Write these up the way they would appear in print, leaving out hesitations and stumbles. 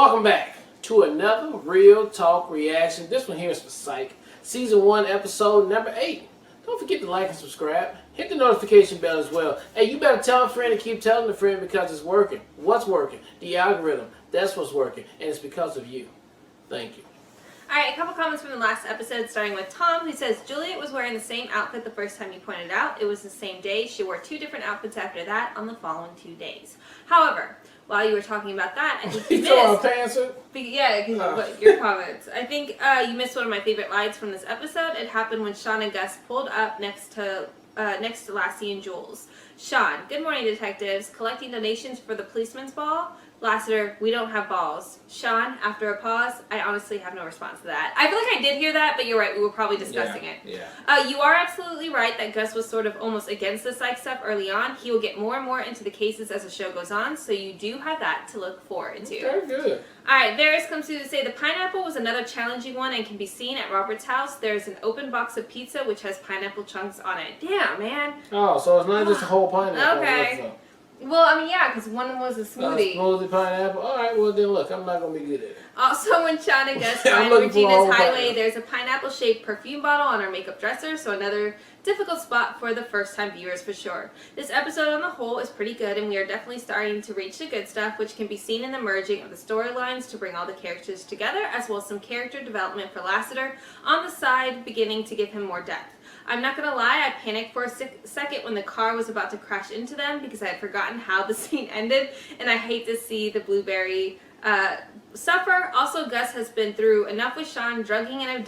Welcome back to another Real Talk reaction. This one here is for Psych. Season 1, episode number 8. Don't forget to like and subscribe. Hit the notification bell as well. Hey, you better tell a friend and keep telling a friend because it's working. What's working? The algorithm. That's what's working. And it's because of you. Thank you. Alright, a couple comments from the last episode, starting with Tom, who says, Juliet was wearing the same outfit the first time you pointed out. It was the same day. She wore 2 different outfits after that on the following 2 days. However, while you were talking about that, I think you missed... Yeah, your comments. I think you missed one of my favorite lines from this episode. It happened when Shawn and Gus pulled up next to Lassie and Jules. Shawn, good morning, detectives. Collecting donations for the policeman's ball? Lassiter, we don't have balls. Shawn, after a pause, I honestly have no response to that. I feel like I did hear that, but you're right, we were probably discussing it. Yeah. You are absolutely right that Gus was sort of almost against the psych stuff early on. He will get more and more into the cases as the show goes on, so you do have that to look forward to. Very good. Alright, Varys comes through to say the pineapple was another challenging one and can be seen at Robert's house. There's an open box of pizza which has pineapple chunks on it. Damn, man. Oh, so it's not just a whole pineapple. Okay. Well, I mean, yeah, because one was a smoothie. Smoothie pineapple. All right, well then look, I'm not gonna be good at it. Also, when Shawn and Gus find Regina's hideaway, there's a pineapple-shaped perfume bottle on her makeup dresser, so another difficult spot for the first-time viewers for sure. This episode on the whole is pretty good, and we are definitely starting to reach the good stuff, which can be seen in the merging of the storylines to bring all the characters together, as well as some character development for Lassiter on the side, beginning to give him more depth. I'm not gonna lie, I panicked for a second when the car was about to crash into them because I had forgotten how the scene ended, and I hate to see the blueberry suffer. Also, Gus has been through enough with Shawn drugging and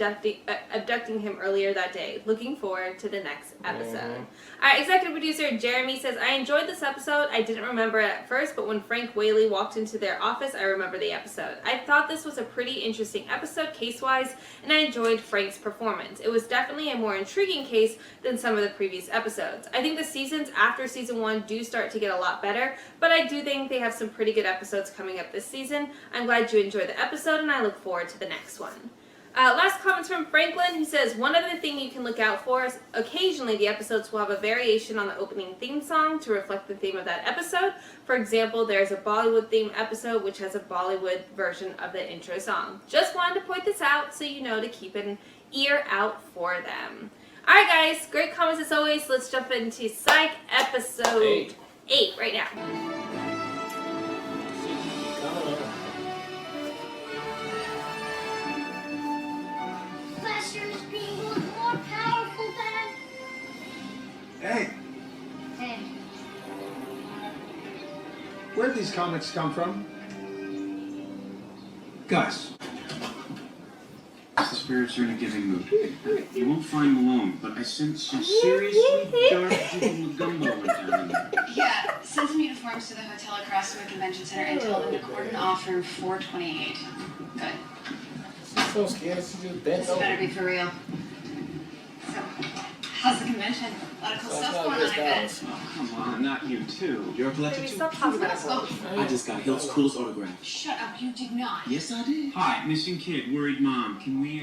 abducting him earlier that day. Looking forward to the next episode. Alright, executive producer Jeremy says, I enjoyed this episode. I didn't remember it at first, but when Frank Whaley walked into their office, I remember the episode. I thought this was a pretty interesting episode case-wise, and I enjoyed Frank's performance. It was definitely a more intriguing case than some of the previous episodes. I think the seasons after season 1 do start to get a lot better, but I do think they have some pretty good episodes coming up this season. I'm glad you enjoyed the episode, and I look forward to the next one. Last comments from Franklin, who says, one other thing you can look out for is occasionally the episodes will have a variation on the opening theme song to reflect the theme of that episode. For example, there's a Bollywood theme episode which has a Bollywood version of the intro song. Just wanted to point this out so you know to keep an ear out for them. Alright guys, great comments as always. Let's jump into Psych episode 8 right now. Hey. Hey. Where'd these comics come from? Gus. The spirits are in a giving mood. You won't find Malone, but I sense some seriously dark gumbo went down in there. Yeah, send some uniforms to the hotel across from the convention center and tell them to cordon off room 428. Good. She's so scared she just bent This over. better be for real. So, how's the convention? A lot of cool stuff going on, I bet. Oh, come on, not you too. You're a collector too. Stop talking about us. I just got Hilt's coolest autograph. Shut up, you did not. Yes, I did. Hi, missing kid, worried mom. Can we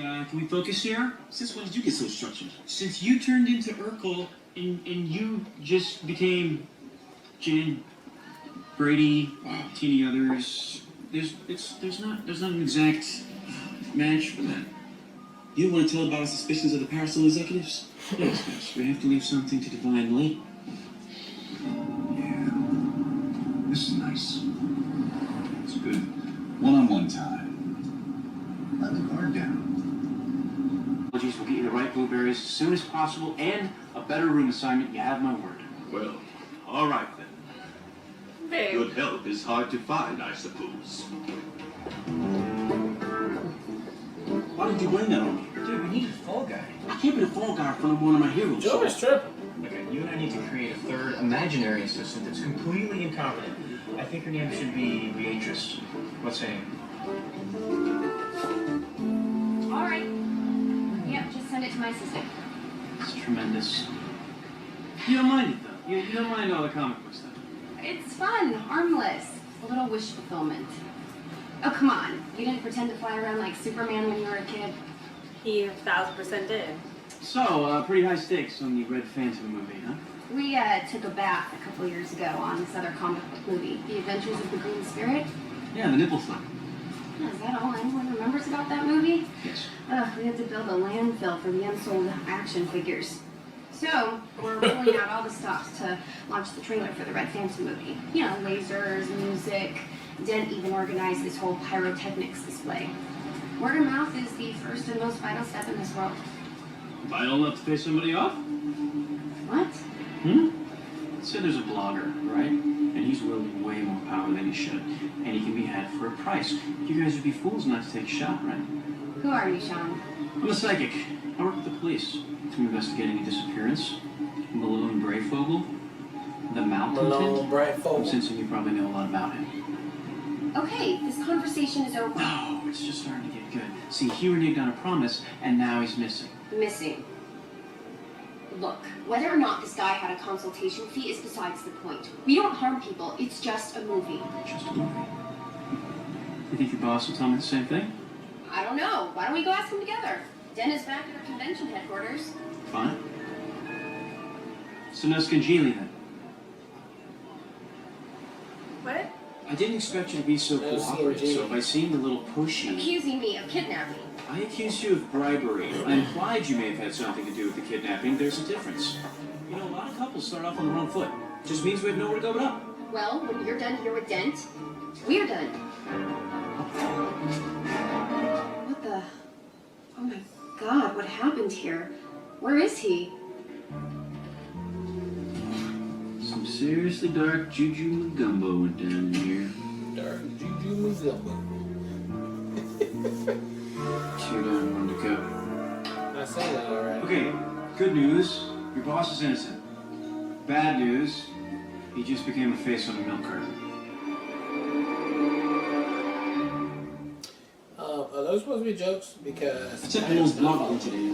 focus here? Since when did you get so structured? Since you turned into Urkel and you just became Jen, Brady, teeny others. There's not an exact match for that. You want to tell about our suspicions of the Parasol executives? Yes, Gus. We have to leave something to divine later. Yeah. This is nice. It's good. One-on-one time. Let the guard down. Apologies, we'll get you the right blueberries as soon as possible and a better room assignment. You have my word. Well, all right then. Babe. Good help is hard to find, I suppose. Why did you bring that on me? Dude, we need a fall guy. I can't be the fall guy in front of one of my heroes. Joey's tripping. Okay, you and I need to create a third imaginary assistant that's completely incompetent. I think her name should be Beatrice. What's her name? Alright. Yep, just send it to my assistant. It's tremendous. You don't mind it though. You don't mind all the comic book stuff. It's fun, harmless. A little wish fulfillment. Oh, come on. You didn't pretend to fly around like Superman when you were a kid? He 1000% did. So, pretty high stakes on the Red Phantom movie, huh? We took a bath a couple years ago on this other comic book movie, The Adventures of the Green Spirit. Yeah, the nipple flap. Is that all anyone remembers about that movie? Yes. We had to build a landfill for the unsold action figures. So, we're rolling out all the stops to launch the trailer for the Red Phantom movie. You know, lasers, music. Dent even organized this whole pyrotechnics display. Word of mouth is the first and most vital step in this world. Vital enough to pay somebody off? What? Say there's a blogger, right? And he's wielding way more power than he should. And he can be had for a price. You guys would be fools not to take a shot, right? Who are you, Shawn? I'm a psychic. I work with the police. I'm investigating a disappearance. Malone Brayfogle. The Malone Malcontent. I'm Brayfogle. sensing you probably know a lot about him. Okay, this conversation is over. No, it's just starting to get good. See, he reneged on a promise, and now he's missing. Missing. Look, whether or not this guy had a consultation fee is besides the point. We don't harm people, it's just a movie. Just a movie. You think your boss will tell me the same thing? I don't know. Why don't we go ask him together? Den is back at our convention headquarters. Fine. So no Scangeli then. What? I didn't expect you to be so No cooperative, Scangeli. so if I seemed a little pushy... Accusing me of kidnapping. I accused you of bribery. I implied you may have had something to do with the kidnapping. There's a difference. You know, a lot of couples start off on the wrong foot. Just means we have nowhere to go but up. Well, when you're done here with Dent, we're done. What the? Oh my god, what happened here? Where is he? Some seriously dark juju gumbo went down here. Dark Juju Muzumbo. Two down, one to go. I say that already. Okay, good news. Your boss is innocent. Bad news. He just became a face on a milk carton. Are those supposed to be jokes? Because I checked Malone's blog out today.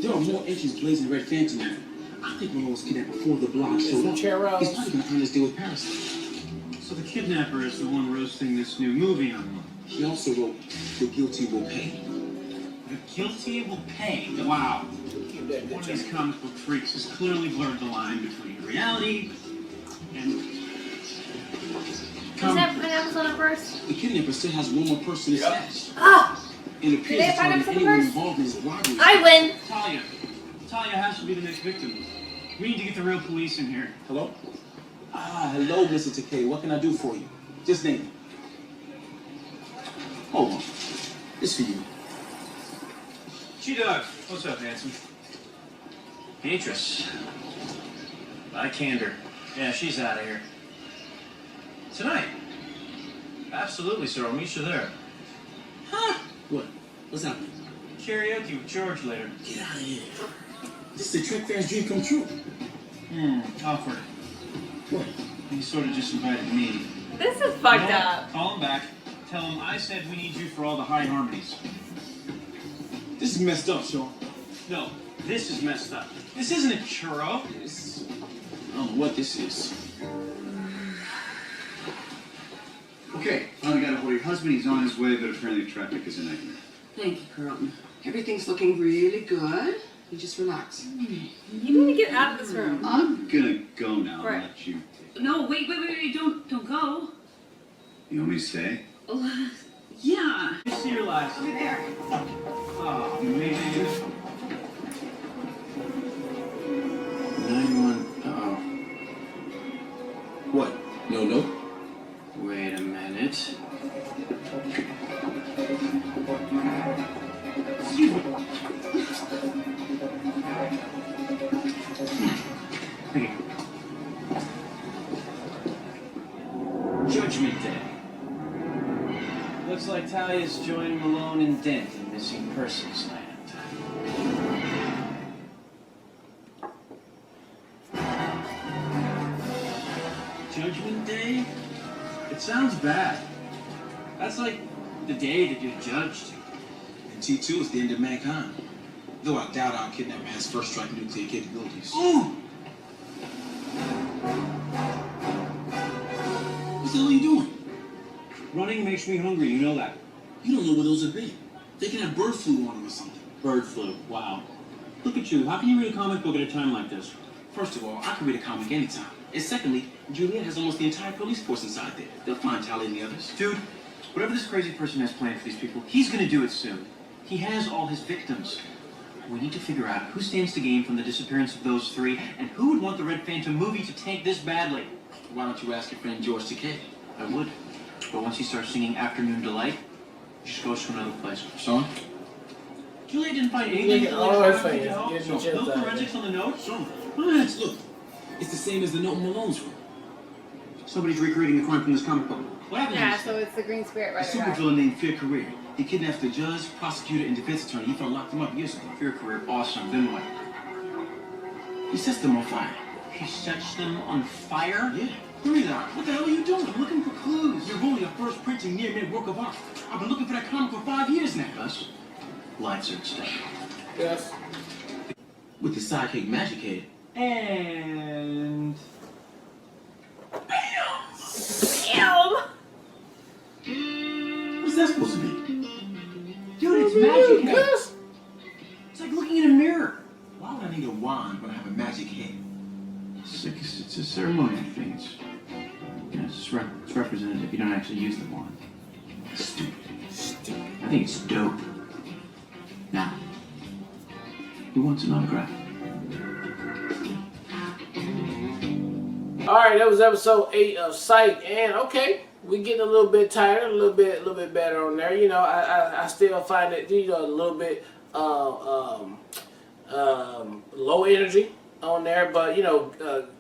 There are more entries blazing Red Phantom over. I think Malone was kidnapped before the blog showed up. Cheros. He's probably gonna earn his deal with Parasite. So the kidnapper is the one roasting this new movie online. He also wrote The Guilty Will Pay. The guilty will pay. Wow. Keep that One of bitch these comic book freaks has clearly blurred the line between reality and... Does that pineapples on it first? The kidnapper still has one more person to snatch. Ah! It appears they to have target pineapples on anyone first? involved in his robbery. I win! Talia. Talia has to be the next victim. We need to get the real police in here. Hello? Hello, Mr. Takei. What can I do for you? Just name it. Hold on. It's for you. G-Dog. What's up, handsome? Beatrice. By Candor. Yeah, she's out of here. Tonight. Absolutely, sir. I'll meet you there. Huh? What? What's happening? Karaoke with George later. Get out of here. This is a Trek fan's dream come true. Awkward. What? He sort of just invited me. This is fucked You know what? up. Call him back. Tell him I said we need you for all the high harmonies. This is messed up, Shawn. No, this is messed up. This isn't a churro. This... I don't know what this is. Okay, finally got a hold of your husband. He's on his way, but apparently traffic is a nightmare. Thank you, Carlton. Everything's looking really good. You just relax. You need to get out of this room. I'm gonna go now. Right. Let you. No, wait, don't go. You want me to stay? Yeah. You see your last. Over there. Oh, man. 9-1. Uh-oh. What? No. Wait a minute. Okay. Judgment Day. Looks like Talia's joined Malone and Dent in Missing Persons Land. Judgment Day? It sounds bad. That's like the day that you're judged. And T2 is the end of mankind. Though I doubt our kidnapper has first strike nuclear capabilities. Ooh! What the hell are you doing? Running makes me hungry, you know that. You don't know where those have been. They can have bird flu on them or something. Bird flu, wow. Look at you, how can you read a comic book at a time like this? First of all, I can read a comic anytime. And secondly, Juliet has almost the entire police force inside there. They'll find Tally and the others. Dude, Whatever this crazy person has planned for these people, he's gonna do it soon. He has all his victims. We need to figure out who stands to gain from the disappearance of those three, and who would want the Red Phantom movie to tank this badly. Why don't you ask your friend George Takei? I would. But once he starts singing Afternoon Delight, he just goes to another place. Shawn? Julia didn't find anything that Always like fans. no forensics on the note? Shawn, relax, look. It's the same as the note in Malone's room. Somebody's recreating the crime from this comic book. What happened? Yeah, so it's the Green Spirit A writer guy. supervillain named Fear Career. He kidnaps the judge, prosecutor, and defense attorney. He felt locked him up years ago. Fear Career, awesome. Then what? He sets them on fire. He sets them on fire? Yeah. Hurry now. What the hell are you doing? I'm looking for clues. You're only a first printing near-mint work of art. I've been looking for that comic for 5 years now. Gus, lights are at stake. Yes. With the sidekick magic head. And... Damn! What's that supposed to be? Dude, it's magic head. Yes. It's like looking in a mirror. Why would I need a wand when I have a magic head? It's a ceremonial thing. It's representative. You don't actually use the wand. Stupid. I think it's dope. Now, who wants an autograph? All right, that was episode 8 of Psych, and okay, we're getting a little bit tighter, a little bit better on there. You know, I still find it, you know, a little bit low energy on there, but you know,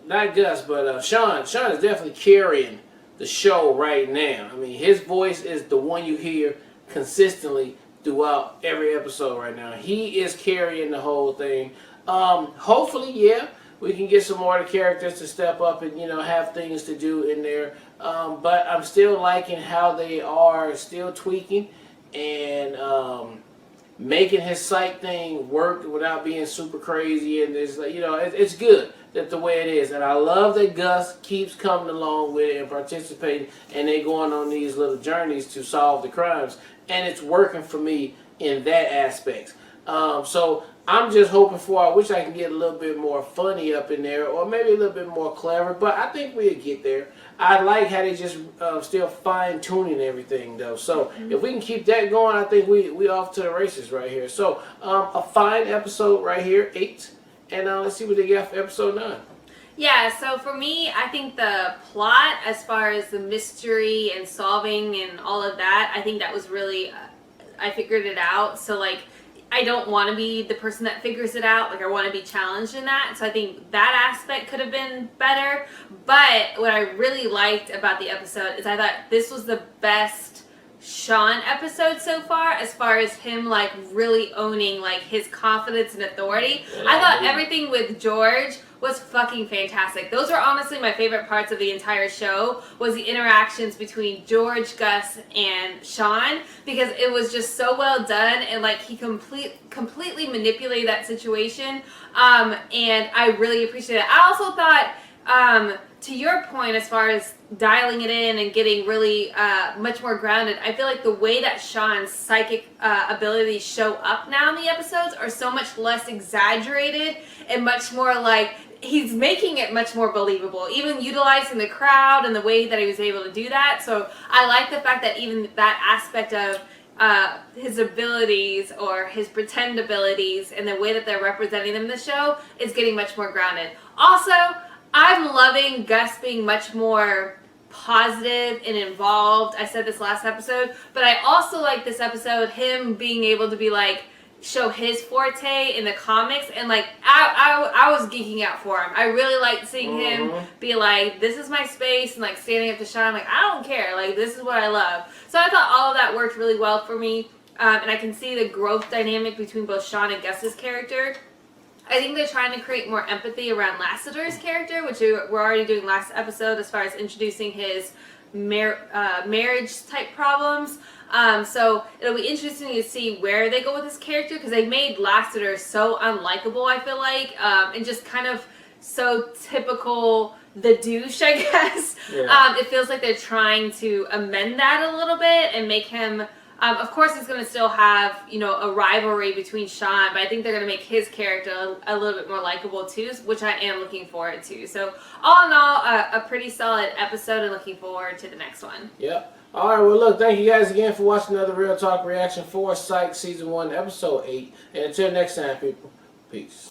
not Gus, but Shawn. Shawn is definitely carrying the show right now. I mean, his voice is the one you hear consistently throughout every episode right now. He is carrying the whole thing. Hopefully, yeah, we can get some more of the characters to step up and, you know, have things to do in there. But I'm still liking how they are still tweaking and making his Psych thing work without being super crazy. And it's like, you know, it's good that the way it is. And I love that Gus keeps coming along with it and participating, and they going on these little journeys to solve the crimes. And it's working for me in that aspect. So I'm just hoping for, I wish I can get a little bit more funny up in there, or maybe a little bit more clever, but I think we'll get there. I like how they just still fine-tuning everything, though. So if we can keep that going, I think we off to the races right here. So a fine episode right here, 8. And let's see what they got for episode 9. Yeah, so for me, I think the plot, as far as the mystery and solving and all of that, I think that was really, I figured it out. So, like, I don't want to be the person that figures it out. Like, I want to be challenged in that. So I think that aspect could have been better. But what I really liked about the episode is I thought this was the best Shawn episode so far as him, like, really owning, like, his confidence and authority. Yeah, I thought everything with George was fucking fantastic. Those are honestly my favorite parts of the entire show, was the interactions between George, Gus, and Shawn, because it was just so well done, and like he completely manipulated that situation, and I really appreciate it. I also thought, to your point, as far as dialing it in and getting really much more grounded, I feel like the way that Shawn's psychic abilities show up now in the episodes are so much less exaggerated and much more like, he's making it much more believable, even utilizing the crowd and the way that he was able to do that. So I like the fact that even that aspect of his abilities or his pretend abilities and the way that they're representing them in the show is getting much more grounded. Also, I'm loving Gus being much more positive and involved. I said this last episode, but I also like this episode, him being able to be like, show his forte in the comics, and like I was geeking out for him. I really liked seeing him be like, this is my space, and like standing up to Shawn, like, I don't care, like this is what I love. So I thought all of that worked really well for me, and I can see the growth dynamic between both Shawn and Gus's character. I think they're trying to create more empathy around Lassiter's character, which we're already doing last episode as far as introducing his marriage type problems. So it'll be interesting to see where they go with this character, because they made Lassiter so unlikable, I feel like, and just kind of so typical the douche, I guess. Yeah. It feels like they're trying to amend that a little bit and make him Of course, it's going to still have, you know, a rivalry between Shawn, but I think they're going to make his character a little bit more likable too, which I am looking forward to. So, all in all, a pretty solid episode, and looking forward to the next one. Yep. All right, well, look, thank you guys again for watching another Real Talk reaction for Psych Season 1, Episode 8. And until next time, people, peace.